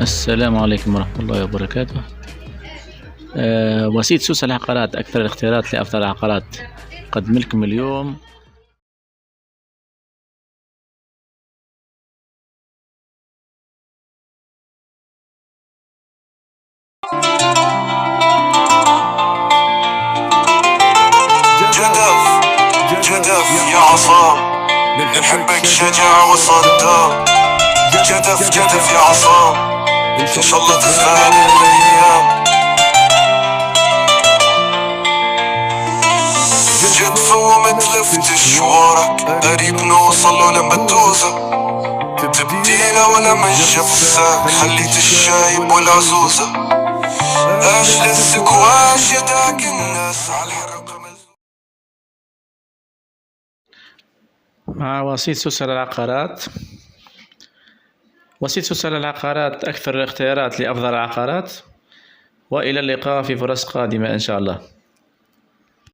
السلام عليكم ورحمة الله وبركاته. وسيط سوس العقارات، أكثر الاختيارات لأفضل العقارات، قدم لكم اليوم جدف يا عصام، نحبك شجاعة وصدام. جدف يا عصام، إن شاء الله تستاهل الأيام. جدف وما تلفتش ورك، قريب نوصل ولما توزة تبديلة ولا من جفسك، خليت الشايب والعزوزة. اش للسكواش يداك الناس على الحرق. مع وسيط سوس العقارات. وسيط سوس العقارات، أكثر الاختيارات لأفضل العقارات. وإلى اللقاء في فرص قادمة إن شاء الله.